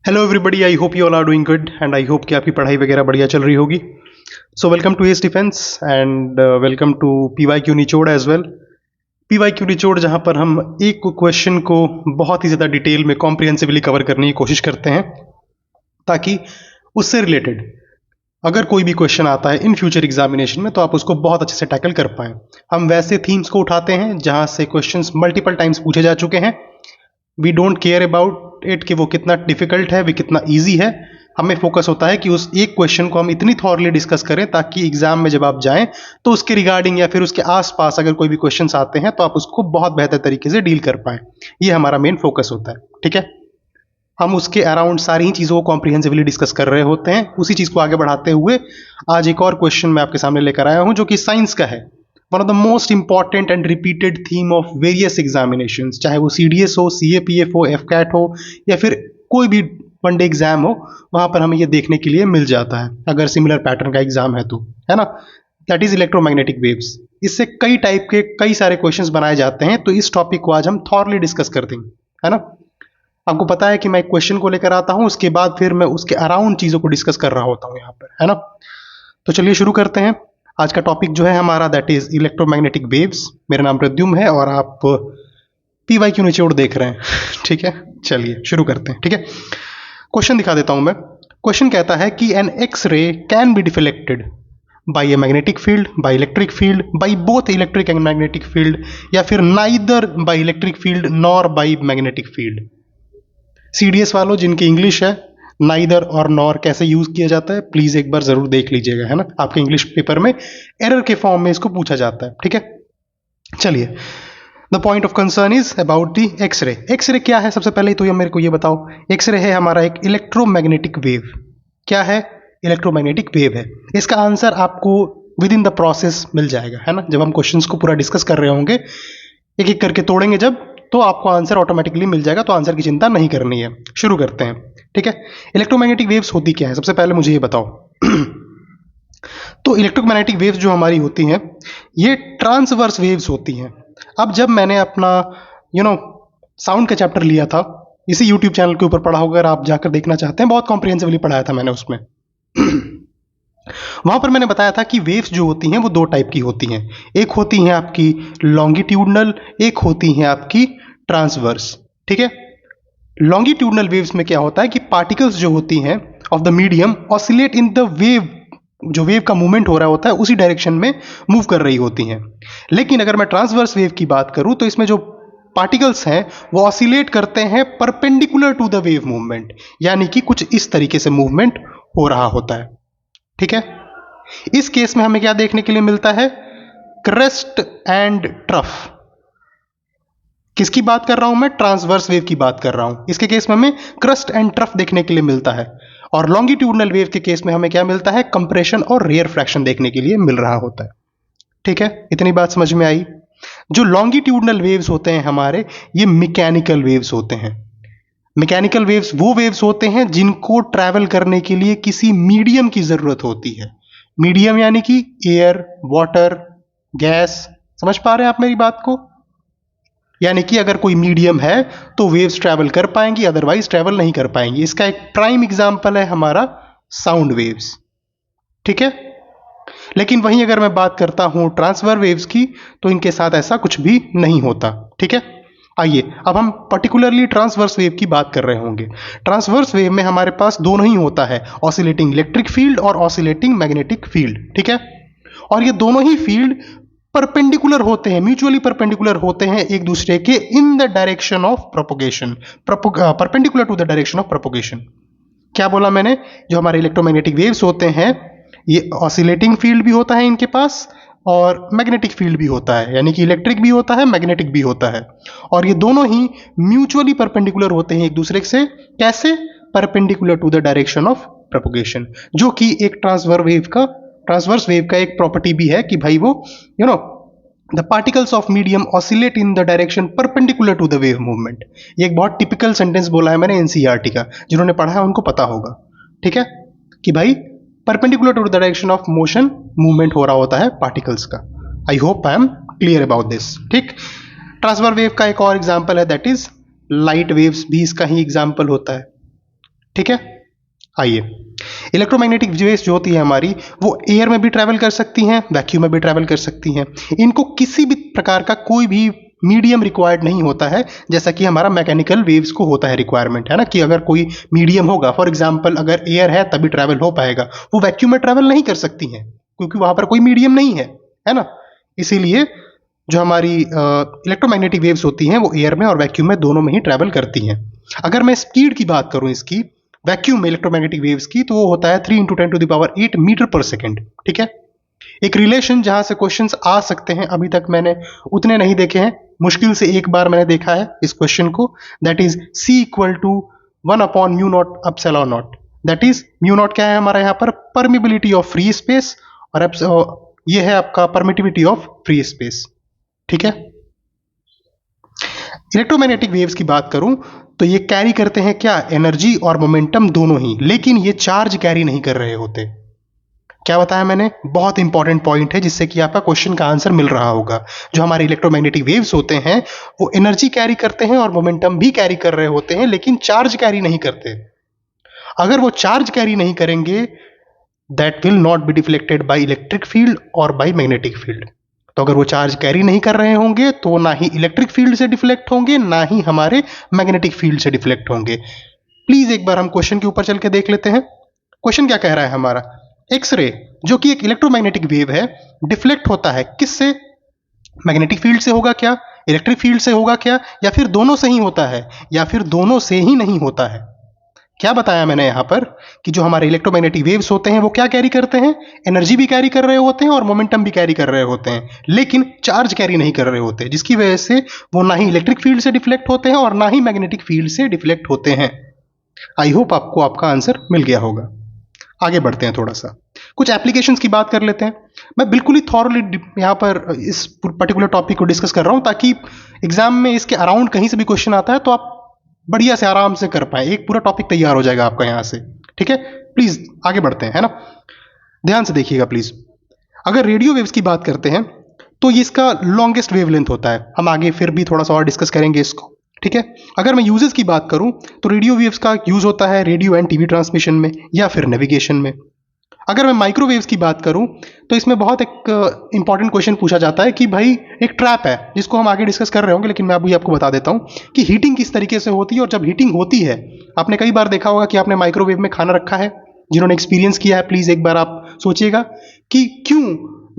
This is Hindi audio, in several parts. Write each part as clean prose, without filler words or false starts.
Hello everybody, I hope you all are doing good and I hope कि आपकी पढ़ाई वगैरह बढ़िया चल रही होगी। So welcome to S defence and welcome to PYQ निचोड़ एज वेल। PYQ निचोड़ जहां पर हम एक क्वेश्चन को बहुत ही ज़्यादा डिटेल में कॉम्प्रिहेंसिवली कवर करने की कोशिश करते हैं ताकि उससे रिलेटेड अगर कोई भी क्वेश्चन आता है इन फ्यूचर एग्जामिनेशन में तो आप उसको बहुत अच्छे से टैकल कर पाएँ। हम वैसे थीम्स को उठाते हैं जहाँ से क्वेश्चंस मल्टीपल टाइम्स पूछे जा चुके हैं। We don't care about it कि वो कितना डिफिकल्ट है, वो कितना ईजी है। हमें फोकस होता है कि उस एक क्वेश्चन को हम इतनी थॉरली डिस्कस करें ताकि एग्जाम में जब आप जाएं तो उसके रिगार्डिंग या फिर उसके आसपास अगर कोई भी क्वेश्चंस आते हैं तो आप उसको बहुत बेहतर तरीके से डील कर पाएं। ये हमारा मेन फोकस होता है, ठीक है। हम उसके अराउंड सारी ही चीज़ों को कॉम्प्रिहेंसिवली डिस्कस कर रहे होते हैं। उसी चीज़ को आगे बढ़ाते हुए आज एक और क्वेश्चन मैं आपके सामने लेकर आया हूं जो कि साइंस का है। One of the most important and repeated theme of various examinations, चाहे वो CDS हो, CAPF हो, FCAT हो या फिर कोई भी वनडे एग्जाम हो, वहां पर हमें ये देखने के लिए मिल जाता है अगर सिमिलर पैटर्न का एग्जाम है तो, है ना। That is electromagnetic waves. इससे कई टाइप के कई सारे क्वेश्चंस बनाए जाते हैं, तो इस टॉपिक को आज हम थॉरली डिस्कस करते हैं, है ना। आपको पता है कि मैं एक क्वेश्चन को लेकर आता हूं, उसके बाद फिर मैं उसके अराउंड चीजों को डिस्कस कर रहा होता हूं यहाँ पर, है ना। तो चलिए शुरू करते हैं। आज का टॉपिक जो है हमारा दैट इज इलेक्ट्रोमैग्नेटिक वेव्स। मेरा नाम प्रद्युम्न है और आप PYQ निचोड़ देख रहे हैं, ठीक है। चलिए शुरू करते हैं, ठीक है। क्वेश्चन दिखा देता हूं मैं। क्वेश्चन कहता है कि an X ray can be deflected by a magnetic field, by electric field, by both electric and magnetic field, या फिर neither by electric field nor by magnetic field. CDS वालों जिनकी इंग्लिश है, नाइदर और नॉर कैसे यूज किया जाता है प्लीज एक बार जरूर देख लीजिएगा, है ना। आपके इंग्लिश पेपर में एरर के फॉर्म में इसको पूछा जाता है, ठीक है। चलिए, the point of concern is about the X ray. X ray क्या है? सबसे पहले तो ये मेरे को ये बताओ, एक्सरे है हमारा एक इलेक्ट्रोमैग्नेटिक वेव। क्या है? इलेक्ट्रोमैग्नेटिक वेव है। इसका आंसर आपको विद इन द प्रोसेस मिल जाएगा, है ना। जब हम क्वेश्चंस को पूरा डिस्कस कर रहे होंगे, एक एक करके तोड़ेंगे जब, तो आपको आंसर ऑटोमेटिकली मिल जाएगा। तो आंसर की चिंता नहीं करनी है। शुरू करते हैं, ठीक है। इलेक्ट्रोमैग्नेटिक वेव्स होती क्या है, सबसे पहले मुझे ये बताओ। तो इलेक्ट्रोमैग्नेटिक वेव्स जो हमारी होती हैं, ये ट्रांसवर्स वेव्स होती हैं। अब जब मैंने अपना साउंड का चैप्टर लिया था, इसी यूट्यूब चैनल के ऊपर पढ़ा होगा, अगर आप जाकर देखना चाहते हैं, बहुत कॉम्प्रिहेंसिवली पढ़ाया था मैंने उसमें। वहां पर मैंने बताया था कि वेव्स जो होती हैं वो दो टाइप की होती हैं। एक होती हैं आपकी लॉन्गिट्यूडनल, एक होती हैं आपकी ट्रांसवर्स, ठीक है। लॉन्गिट्यूडनल वेव्स में क्या होता है कि पार्टिकल्स जो होती हैं of the medium oscillate in the wave, जो वेव का मूवमेंट हो रहा होता है उसी डायरेक्शन में मूव कर रही होती हैं। लेकिन अगर मैं ट्रांसवर्स वेव की बात करूं तो इसमें जो पार्टिकल्स हैं वो ऑसिलेट करते हैं perpendicular to the wave movement, यानी कि कुछ इस तरीके से मूवमेंट हो रहा होता है, ठीक है। इस केस में हमें क्या देखने के लिए मिलता है? Crest and trough. किसकी बात कर रहा हूं मैं? ट्रांसवर्स वेव की बात कर रहा हूं। इसके केस में हमें क्रस्ट एंड ट्रफ देखने के लिए मिलता है, और लॉन्गिट्यूडनल वेव के केस में हमें क्या मिलता है? कंप्रेशन और रेयर फ्रैक्शन देखने के लिए मिल रहा होता है, ठीक है। इतनी बात समझ में आई। जो लॉन्गिट्यूडनल वेव्स होते हैं हमारे, ये मैकेनिकल वेव्स होते हैं। मैकेनिकल वेव्स वो वेव्स होते हैं जिनको ट्रैवल करने के लिए किसी मीडियम की जरूरत होती है। मीडियम यानी कि एयर, वाटर, गैस। समझ पा रहे हैं आप मेरी बात को? यानी कि अगर कोई मीडियम है तो वेव्स ट्रैवल कर पाएंगी, अदरवाइज ट्रैवल नहीं कर पाएंगी। इसका एक प्राइम एग्जांपल है हमारा साउंड वेव्स, ठीक है। लेकिन वहीं अगर मैं बात करता हूं ट्रांसवर्स वेव्स की, तो इनके साथ ऐसा कुछ भी नहीं होता, ठीक है। आइए अब हम पर्टिकुलरली ट्रांसवर्स वेव की बात कर रहे होंगे। ट्रांसवर्स वेव में हमारे पास दोनों ही होता है, ऑसिलेटिंग इलेक्ट्रिक फील्ड और ऑसिलेटिंग मैग्नेटिक फील्ड, ठीक है। और ये दोनों ही फील्ड परपेंडिकुलर होते हैं, म्यूचुअली परपेंडिकुलर होते हैं एक दूसरे के in the direction of propagation, perpendicular to the direction of propagation. क्या बोला मैंने? जो हमारे इलेक्ट्रोमैग्नेटिक वेव्स होते हैं, ये ऑसिलेटिंग फील्ड भी होता है इनके पास और मैग्नेटिक फील्ड भी होता है, यानी कि इलेक्ट्रिक भी होता है, मैग्नेटिक भी होता है। और ये दोनों ही म्यूचुअली परपेंडिकुलर होते हैं एक दूसरे से। कैसे? Perpendicular to the direction of propagation, जो कि एक ट्रांसवर्स वेव का एक प्रॉपर्टी भी है कि भाई वो the particles of medium oscillate in the direction perpendicular to the wave movement. ये एक बहुत टिपिकल सेंटेंस बोला है मैंने NCERT का, जिन्होंने पढ़ा है उनको पता होगा, ठीक है, कि भाई perpendicular to the direction of motion movement हो रहा होता है पार्टिकल्स का। I hope I am clear about this, ठीक। ट्रांसवर्स वेव का एक और एग्जांपल है, दैट इज लाइट वेव्स भी इसका ही एग्जांपल होता है, ठीक है। आइए, इलेक्ट्रोमैग्नेटिक वेव्स जो होती है हमारी, वो एयर में भी ट्रैवल कर सकती हैं, वैक्यूम में भी ट्रैवल कर सकती हैं। इनको किसी भी प्रकार का कोई भी मीडियम रिक्वायर्ड नहीं होता है, जैसा कि हमारा मैकेनिकल वेव्स को होता है रिक्वायरमेंट, है ना, कि अगर कोई मीडियम होगा, फॉर एग्जांपल अगर एयर है तभी ट्रैवल हो पाएगा, वो वैक्यूम में ट्रैवल नहीं कर सकती हैं क्योंकि वहां पर कोई मीडियम नहीं है ना। इसीलिए जो हमारी इलेक्ट्रोमैग्नेटिक वेव्स होती हैं वो एयर में और वैक्यूम में दोनों में ही ट्रैवल करती हैं। अगर मैं स्पीड की बात करूं इसकी, वैक्यूम में इलेक्ट्रोमैग्नेटिक वेव्स की, तो वो होता है 3 × 10⁸ मीटर पर सेकेंड। ठीक है। एक रिलेशन जहां से क्वेश्चंस आ सकते हैं, अभी तक मैंने उतने नहीं देखे हैं, मुश्किल से एक बार मैंने देखा है इस क्वेश्चन को, that is C = 1/μ0ε0। That is μ0 क्या है हमारा यहाँ पर, परमिबिलिटी ऑफ फ्री स्पेस, और ये है आपका परमिटिविटी ऑफ फ्री स्पेस। ठीक है। इलेक्ट्रोमैग्नेटिक वेव्स की बात करूं तो ये कैरी करते हैं क्या, एनर्जी और मोमेंटम दोनों ही, लेकिन ये चार्ज कैरी नहीं कर रहे होते। क्या बताया मैंने, बहुत इंपॉर्टेंट पॉइंट है जिससे कि आपका क्वेश्चन का आंसर मिल रहा होगा। जो हमारे इलेक्ट्रोमैग्नेटिक वेव्स होते हैं वो एनर्जी कैरी करते हैं और मोमेंटम भी कैरी कर रहे होते हैं, लेकिन चार्ज कैरी नहीं करते। अगर वो चार्ज कैरी नहीं करेंगे, that will not be deflected by electric field और बाय मैग्नेटिक फील्ड। तो अगर वो चार्ज कैरी नहीं कर रहे होंगे तो ना ही इलेक्ट्रिक फील्ड से डिफ्लेक्ट होंगे, ना ही हमारे मैग्नेटिक फील्ड से डिफ्लेक्ट होंगे। प्लीज एक बार हम क्वेश्चन के ऊपर चल के देख लेते हैं। क्वेश्चन क्या कह रहा है हमारा, एक्सरे जो कि एक इलेक्ट्रोमैग्नेटिक वेव है, डिफ्लेक्ट होता है किससे, मैग्नेटिक फील्ड से होगा क्या, इलेक्ट्रिक फील्ड से होगा क्या, या फिर दोनों से ही होता है, या फिर दोनों से ही नहीं होता है। क्या बताया मैंने यहां पर कि जो हमारे इलेक्ट्रोमैग्नेटिक वेव्स होते हैं वो क्या कैरी करते हैं, एनर्जी भी कैरी कर रहे होते हैं और मोमेंटम भी कैरी कर रहे होते हैं, लेकिन चार्ज कैरी नहीं कर रहे होते, जिसकी वजह से वो ना ही इलेक्ट्रिक फील्ड से डिफ्लेक्ट होते हैं और ना ही मैग्नेटिक फील्ड से डिफ्लेक्ट होते हैं। आई होप आपको आपका आंसर मिल गया होगा। आगे बढ़ते हैं, थोड़ा सा कुछ एप्लीकेशंस की बात कर लेते हैं। मैं बिल्कुल ही थॉरली यहाँ पर इस पर्टिकुलर टॉपिक को डिस्कस कर रहा हूँ ताकि एग्जाम में इसके अराउंड कहीं से भी क्वेश्चन आता है तो आप बढ़िया से आराम से कर पाए, एक पूरा टॉपिक तैयार हो जाएगा आपका यहाँ से। ठीक है, प्लीज आगे बढ़ते हैं, है ना। ध्यान से देखिएगा प्लीज। अगर रेडियो वेव्स की बात करते हैं तो ये इसका लॉन्गेस्ट वेवलेंथ होता है, हम आगे फिर भी थोड़ा सा और डिस्कस करेंगे इसको। ठीक है। अगर मैं यूजेस की बात करूं तो रेडियो वेव्स का यूज होता है रेडियो एंड टीवी ट्रांसमिशन में या फिर नेविगेशन में। अगर मैं माइक्रोवेव्स की बात करूं तो इसमें बहुत एक इंपॉर्टेंट क्वेश्चन पूछा जाता है कि भाई एक ट्रैप है जिसको हम आगे डिस्कस कर रहे होंगे, लेकिन मैं अभी आपको बता देता हूं कि हीटिंग किस तरीके से होती है। और जब हीटिंग होती है, आपने कई बार देखा होगा कि आपने माइक्रोवेव में खाना रखा है, जिन्होंने एक्सपीरियंस किया है प्लीज एक बार आप सोचिएगा कि क्यों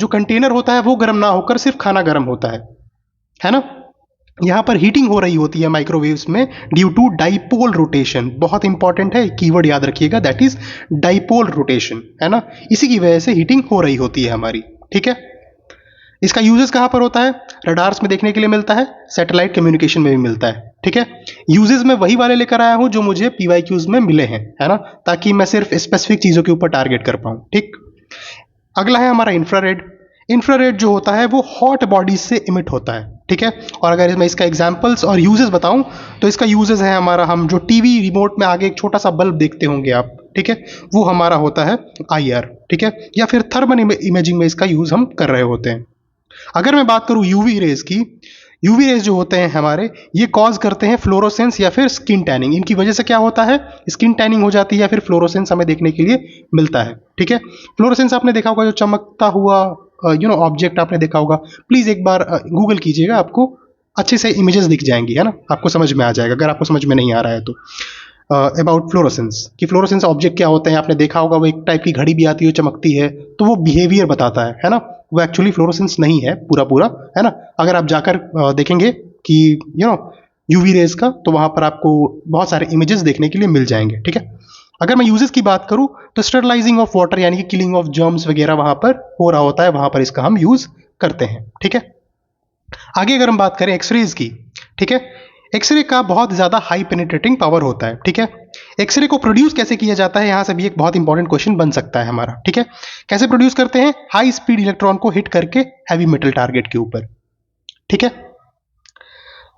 जो कंटेनर होता है वो गर्म ना होकर सिर्फ खाना गर्म होता है ना। यहां पर हीटिंग हो रही होती है माइक्रोवेव्स में ड्यू टू डाइपोल रोटेशन। बहुत इंपॉर्टेंट है, कीवर्ड याद रखिएगा, दैट इज डाइपोल रोटेशन, है ना। इसी की वजह से हीटिंग हो रही होती है हमारी। ठीक है। इसका यूजेस कहां पर होता है, रडार्स में देखने के लिए मिलता है, सैटेलाइट कम्युनिकेशन में भी मिलता है। ठीक है। यूजेस में वही वाले लेकर आया हूं जो मुझे पीवाईक्यूज में मिले हैं, है ना, ताकि मैं सिर्फ स्पेसिफिक चीजों के ऊपर टारगेट कर पाऊं। ठीक। अगला है हमारा इंफ्रारेड। इंफ्रारेड जो होता है वो हॉट बॉडीज से इमिट होता है। ठीक है। और अगर मैं इसका एग्जांपल्स और यूजेस बताऊं तो इसका यूजेस है हमारा, हम जो टीवी रिमोट में आगे एक छोटा सा बल्ब देखते होंगे आप, ठीक है, वो हमारा होता है IR। ठीक है। या फिर थर्मल इमेजिंग में इसका यूज हम कर रहे होते हैं। अगर मैं बात करूं यूवी रेज की, यूवी रेज जो होते हैं हमारे, ये कॉज करते हैं फ्लोरोसेंस या फिर स्किन टैनिंग। इनकी वजह से क्या होता है, स्किन टैनिंग हो जाती है या फिर फ्लोरोसेंस हमें देखने के लिए मिलता है। ठीक है। फ्लोरोसेंस आपने देखा होगा, जो चमकता हुआ ऑब्जेक्ट आपने देखा होगा, प्लीज एक बार गूगल कीजिएगा, आपको अच्छे से इमेजेस दिख जाएंगी, है ना, आपको समझ में आ जाएगा अगर आपको समझ में नहीं आ रहा है तो। अबाउट फ्लोरोसेंस, कि फ्लोरोसेंस ऑब्जेक्ट क्या होते हैं, आपने देखा होगा वो एक टाइप की घड़ी भी आती है, चमकती है, तो वो बिहेवियर बताता है ना। वो एक्चुअली फ्लोरोसेंस नहीं है पूरा पूरा, है ना। अगर आप जाकर देखेंगे कि यूवी रेज का, तो वहां पर आपको बहुत सारे इमेजेस देखने के लिए मिल जाएंगे। ठीक है। अगर मैं यूजेस की बात करूं तो स्टरलाइजिंग ऑफ वाटर यानी कि किलिंग ऑफ जर्म्स वगैरह वहां पर हो रहा होता है, वहां पर इसका हम यूज करते हैं। ठीक है। आगे अगर हम बात करें एक्सरेज की, ठीक है, एक्सरे का बहुत ज्यादा हाई पेनिट्रेटिंग पावर होता है। ठीक है। एक्सरे को प्रोड्यूस कैसे किया जाता है, यहां से भी एक बहुत इंपॉर्टेंट क्वेश्चन बन सकता है हमारा। ठीक है। कैसे प्रोड्यूस करते हैं, हाई स्पीड इलेक्ट्रॉन को हिट करके हैवी मेटल टारगेट के ऊपर। ठीक है।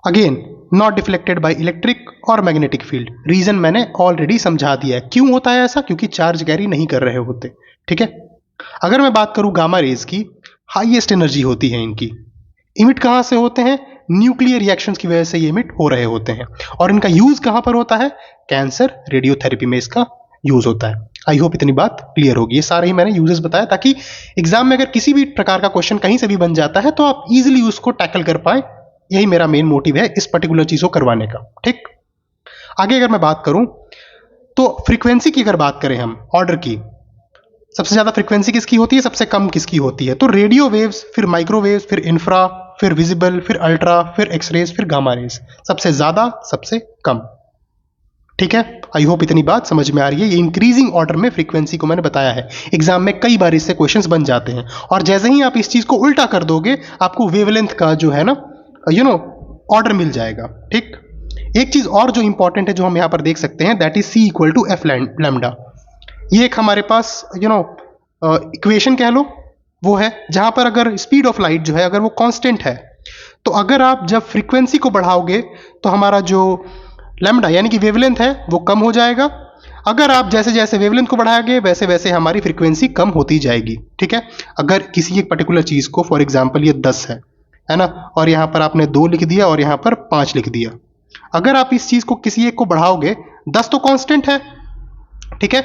Again not deflected by electric और मैग्नेटिक फील्ड। रीजन मैंने ऑलरेडी समझा दिया है क्यों होता है ऐसा, क्योंकि चार्ज कैरी नहीं कर रहे होते। ठीक है। अगर मैं बात करूं गामा रेज की, हाईएस्ट एनर्जी होती है इनकी, इमिट कहां से होते हैं, न्यूक्लियर रिएक्शंस की वजह से ये इमिट हो रहे होते हैं। और इनका यूज कहां पर होता है? कैंसर रेडियोथेरेपी में इसका यूज होता है। आई होप इतनी बात क्लियर होगी। ये सारे ही मैंने यूजेस बताया ताकि एग्जाम में अगर किसी भी प्रकार का क्वेश्चन कहीं से भी बन जाता है तो आप इजीली उसको टैकल कर पाए। यही मेरा मेन मोटिव है इस पर्टिकुलर चीज को करवाने का। ठीक, आगे अगर मैं बात करूं तो फ्रीक्वेंसी की अगर बात करें हम ऑर्डर की, सबसे ज्यादा फ्रीक्वेंसी किसकी होती है, सबसे कम किसकी होती है? तो रेडियो वेव्स, फिर माइक्रोवेव्स, फिर इंफ्रा, फिर विजिबल, फिर अल्ट्रा, फिर एक्सरेज, फिर गामा रेज। सबसे ज्यादा, सबसे कम। ठीक है, आई होप इतनी बात समझ में आ रही है। ये इंक्रीजिंग ऑर्डर में फ्रीक्वेंसी को मैंने बताया है। एग्जाम में कई बार इससे क्वेश्चंस बन जाते हैं और जैसे ही आप इस चीज को उल्टा कर दोगे आपको वेवलेंथ का जो है ना ऑर्डर मिल जाएगा। ठीक, एक चीज और जो इंपॉर्टेंट है जो हम यहां पर देख सकते हैं, that is C equal to F lambda. ये एक हमारे पास इक्वेशन कह लो वो है, जहां पर अगर स्पीड ऑफ लाइट जो है अगर वो कांस्टेंट है तो अगर आप जब फ्रीक्वेंसी को बढ़ाओगे तो हमारा जो लैम्डा यानी कि वेवलेंथ है वो कम हो जाएगा। अगर आप जैसे जैसे वेवलेंथ को बढ़ाओगे वैसे वैसे हमारी फ्रीक्वेंसी कम होती जाएगी। ठीक है, अगर किसी एक पर्टिकुलर चीज को फॉर एग्जांपल ये 10 है ना, और यहां पर आपने 2 लिख दिया और यहां पर 5 लिख दिया। अगर आप इस चीज को किसी एक को बढ़ाओगे, 10 तो कांस्टेंट है, ठीक है,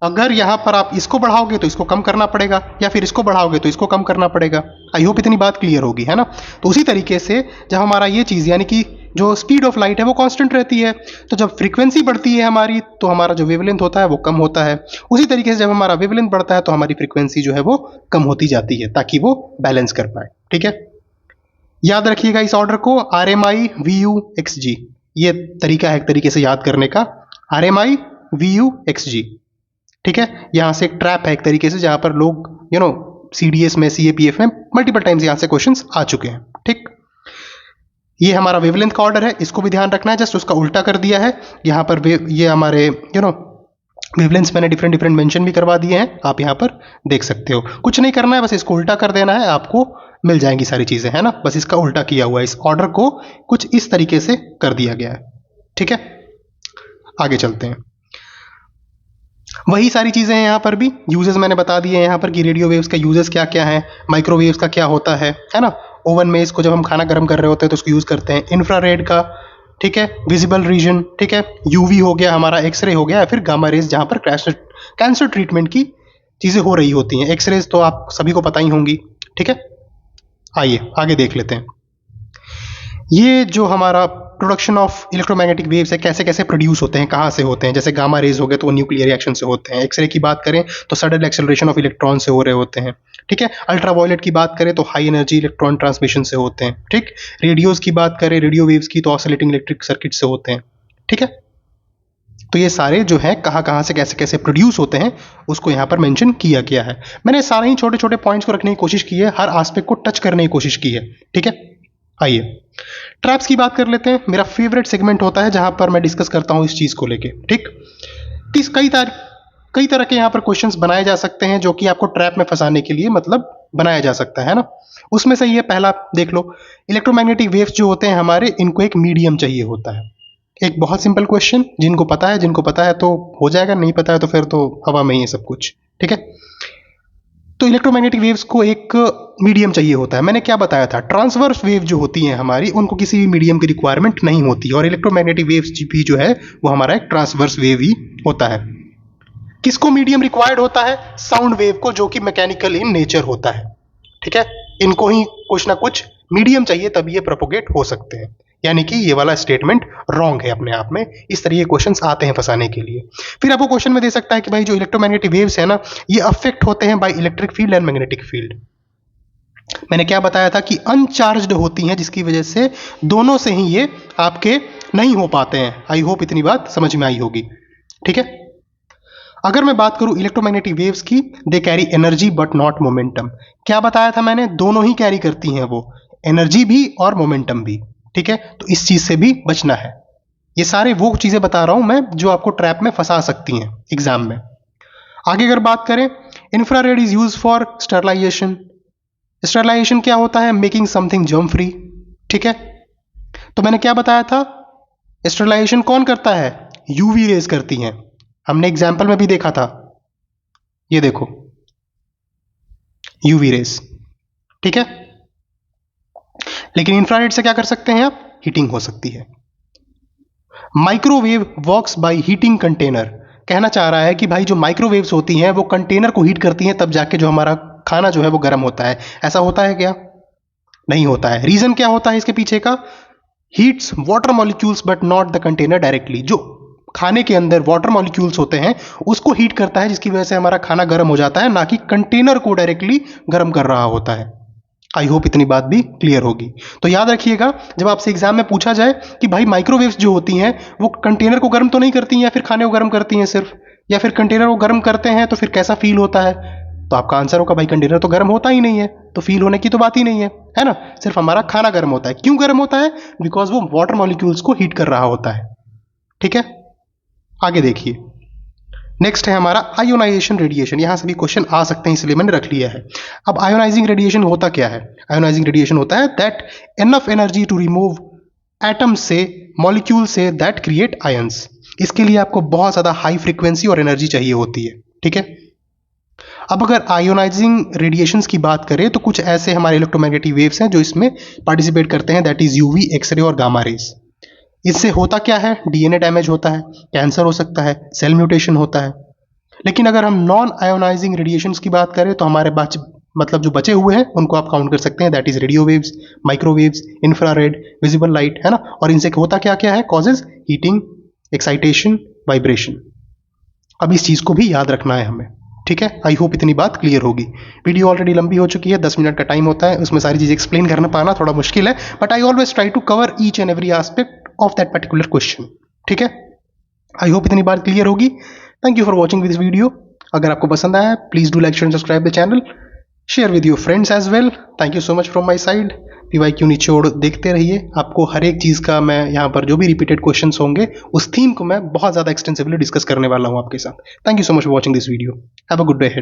अगर यहां पर आप इसको बढ़ाओगे तो इसको कम करना पड़ेगा, या फिर इसको बढ़ाओगे तो इसको कम करना पड़ेगा। आई होप इतनी बात क्लियर होगी, है ना। तो उसी तरीके से जब हमारा ये चीज यानी कि जो स्पीड ऑफ लाइट है वो कांस्टेंट रहती है, तो जब फ्रीक्वेंसी बढ़ती है हमारी तो हमारा जो वेवलेंथ होता है वो कम होता है। उसी तरीके से जब हमारा वेवलेंथ बढ़ता है तो हमारी फ्रीक्वेंसी जो है वो कम होती जाती है ताकि वो बैलेंस कर पाए। ठीक है, याद रखिएगा इस ऑर्डर को, R M I V U X G, ये तरीका है एक तरीके से याद करने का, R M I V U X G. ठीक है, यहां से एक ट्रैप है एक तरीके से जहां पर लोग सीडीएस में, सीएपीएफ में मल्टीपल टाइम्स यहां से क्वेश्चंस आ चुके हैं। ठीक, ये हमारा वेवलेंथ का ऑर्डर है, इसको भी ध्यान रखना है, जस्ट उसका उल्टा कर दिया है। यहां पर ये हमारे वेवलेंथ्स मैंने डिफरेंट डिफरेंट मेंशन भी करवा दिए हैं, आप यहां पर देख सकते हो। कुछ नहीं करना है, बस इसको उल्टा कर देना है, आपको मिल जाएंगी सारी चीजें, है ना। बस इसका उल्टा किया हुआ है, इस ऑर्डर को कुछ इस तरीके से कर दिया गया है। ठीक है, आगे चलते हैं। वही सारी चीजें हैं यहाँ पर भी, यूजेस मैंने बता दिए हैं यहाँ पर कि रेडियो वेव्स का यूजेस क्या क्या है, माइक्रोवेव्स का क्या होता है ना। ओवन में इसको जब हम खाना गर्म कर रहे होते हैं तो इसको यूज करते हैं। इंफ्रारेड का, ठीक है, विजिबल रीजन, ठीक है, यूवी हो गया हमारा, एक्सरे हो गया, या फिर गामा रेज जहां पर कैंसर ट्रीटमेंट की चीजें हो रही होती हैं। एक्सरेज तो आप सभी को पता ही होंगी। ठीक है, आइए आगे देख लेते हैं। ये जो हमारा प्रोडक्शन ऑफ इलेक्ट्रोमैग्नेटिक वेव्स है, कैसे कैसे प्रोड्यूस होते हैं, कहाँ से होते हैं। जैसे गामा रेज हो गए तो वो न्यूक्लियर रिएक्शन से होते हैं। एक्सरे की बात करें तो सडन एक्सेलरेशन ऑफ इलेक्ट्रॉन से हो रहे होते हैं। ठीक है, अल्ट्रावायलेट की बात करें तो हाई एनर्जी इलेक्ट्रॉन ट्रांसमिशन से होते हैं। ठीक, रेडियोज की बात करें, रेडियो वेव्स की, तो ऑसिलेटिंग इलेक्ट्रिक सर्किट से होते हैं। ठीक है, तो ये सारे जो है कहाँ कहाँ से कैसे कैसे प्रोड्यूस होते हैं उसको यहाँ पर मेंशन किया गया है। मैंने सारे ही छोटे छोटे पॉइंट्स को रखने की कोशिश की है, हर एस्पेक्ट को टच करने की कोशिश की है। ठीक है, आइए ट्रैप्स की बात कर लेते हैं। मेरा फेवरेट सेगमेंट होता है जहां पर मैं डिस्कस करता हूं इस चीज को लेके। ठीक, कई तरह के यहां पर क्वेश्चंस बनाए जा सकते हैं जो कि आपको ट्रैप में फंसाने के लिए मतलब बनाया जा सकता है ना। उसमें से ये पहला देख लो, इलेक्ट्रोमैग्नेटिक वेव्स जो होते हैं हमारे, इनको एक मीडियम चाहिए होता है। एक बहुत सिंपल क्वेश्चन, जिनको पता है तो हो जाएगा, नहीं पता है तो फिर तो हवा में ही है सब कुछ। ठीक है, तो इलेक्ट्रोमैग्नेटिक वेव्स को एक मीडियम चाहिए होता है। मैंने क्या बताया था, ट्रांसवर्स वेव जो होती हैं हमारी, उनको किसी भी मीडियम की रिक्वायरमेंट नहीं होती, और इलेक्ट्रोमैग्नेटिक वेव्स भी जो है वो हमारा एक ट्रांसवर्स वेव ही होता है। किसको मीडियम रिक्वायर्ड होता है? साउंड वेव को, जो कि मैकेनिकल इन नेचर होता है। ठीक है, इनको ही कुछ ना कुछ मीडियम चाहिए तभी ये प्रोपोगेट हो सकते हैं। यानी कि ये वाला स्टेटमेंट रॉन्ग है अपने आप में। इस तरह के क्वेश्चंस आते हैं फंसाने के लिए। फिर आपको क्वेश्चन में दे सकता है कि भाई जो इलेक्ट्रोमैग्नेटिक वेव्स है ना, ये अफेक्ट होते हैं by electric field and magnetic field. मैंने क्या बताया था कि अनचार्ज्ड होती हैं, जिसकी वजह से दोनों से ही ये आपके नहीं हो पाते हैं। आई होप इतनी बात समझ में आई होगी। ठीक है, अगर मैं बात करूं इलेक्ट्रोमैग्नेटिक वेव्स की, they carry energy but not momentum. क्या बताया था मैंने, दोनों ही कैरी करती हैं वो, एनर्जी भी और मोमेंटम भी। ठीक है, तो इस चीज से भी बचना है। ये सारे वो चीजें बता रहा हूं मैं जो आपको ट्रैप में फंसा सकती हैं एग्जाम में। आगे अगर बात करें, infrared is use for sterilisation. Sterilisation क्या होता है? Making something germ free. ठीक है, तो मैंने क्या बताया था, स्टरलाइजेशन कौन करता है? यूवी रेज करती हैं। हमने एग्जाम्पल में भी देखा था, ये देखो यूवी रेज। ठीक है, लेकिन इंफ्रारेड से क्या कर सकते हैं आप, हीटिंग हो सकती है। Microwave works by heating container, कहना चाह रहा है कि भाई जो माइक्रोवेव्स होती हैं वो कंटेनर को हीट करती हैं, तब जाके जो हमारा खाना जो है वो गर्म होता है। ऐसा होता है क्या? नहीं होता है। रीजन क्या होता है इसके पीछे का? Heats water molecules but not the container directly. जो खाने के अंदर वाटर मॉलिक्यूल्स होते हैं उसको हीट करता है, जिसकी वजह से हमारा खाना गर्म हो जाता है, ना कि कंटेनर को डायरेक्टली गर्म कर रहा होता है। आई होप इतनी बात भी क्लियर होगी। तो याद रखिएगा, जब आपसे एग्जाम में पूछा जाए कि भाई माइक्रोवेव्स जो होती हैं वो कंटेनर को गर्म तो नहीं करती हैं या फिर खाने को गर्म करती हैं सिर्फ, या फिर कंटेनर को गर्म करते हैं तो फिर कैसा फील होता है, तो आपका आंसर होगा भाई कंटेनर तो गर्म होता ही नहीं है, तो फील होने की तो बात ही नहीं है ना। सिर्फ हमारा खाना गर्म होता है। क्यों गर्म होता है? बिकॉज वो वाटर मॉलिक्यूल्स को हीट कर रहा होता है। ठीक है, आगे देखिए। नेक्स्ट है हमारा आयोनाइजेशन रेडिएशन। यहां से भी क्वेश्चन आ सकते हैं, इसलिए मैंने रख लिया है। अब आयोनाइजिंग रेडिएशन होता क्या है? आयोनाइजिंग रेडिएशन होता है that enough energy to remove atom से, मॉलिक्यूल से दैट क्रिएट आयंस। इसके लिए आपको बहुत ज्यादा हाई फ्रीक्वेंसी और एनर्जी चाहिए होती है। ठीक है, अब अगर आयोनाइजिंग रेडिएशंस की बात करें तो कुछ ऐसे हमारे इलेक्ट्रोमैग्नेटिक वेव्स हैं जो इसमें पार्टिसिपेट करते हैं, दैट इज यूवी, एक्सरे और गामा रेज। इससे होता क्या है? डीएनए डैमेज होता है, कैंसर हो सकता है, सेल म्यूटेशन होता है। लेकिन अगर हम नॉन आयोनाइजिंग रेडिएशंस की बात करें तो हमारे मतलब जो बचे हुए हैं उनको आप काउंट कर सकते हैं, that is radio waves, microwaves, infrared, visible light, है ना। और इनसे होता क्या क्या है? Causes heating, excitation, vibration. अब इस चीज को भी याद रखना है हमें। ठीक है, आई होप इतनी बात क्लियर होगी। वीडियो ऑलरेडी लंबी हो चुकी है, 10 मिनट का टाइम होता है, उसमें सारी चीजें एक्सप्लेन करना पाना थोड़ा मुश्किल है, but I always try to cover each and every aspect of that particular question. ठीक है, आई होप इतनी बात क्लियर होगी। Thank you for watching this video. अगर आपको पसंद आया please do like, share and subscribe the channel, share with your friends as well. Thank you so much from my side. PYQ निचोड़ देखते रहिए, आपको हर एक चीज़ का मैं यहाँ पर जो भी रिपीटेड क्वेश्चंस होंगे उस थीम को मैं बहुत ज़्यादा एक्सटेंसिवली डिस्कस करने वाला हूँ आपके साथ। Thank you so much for watching this video. Have a good day ahead.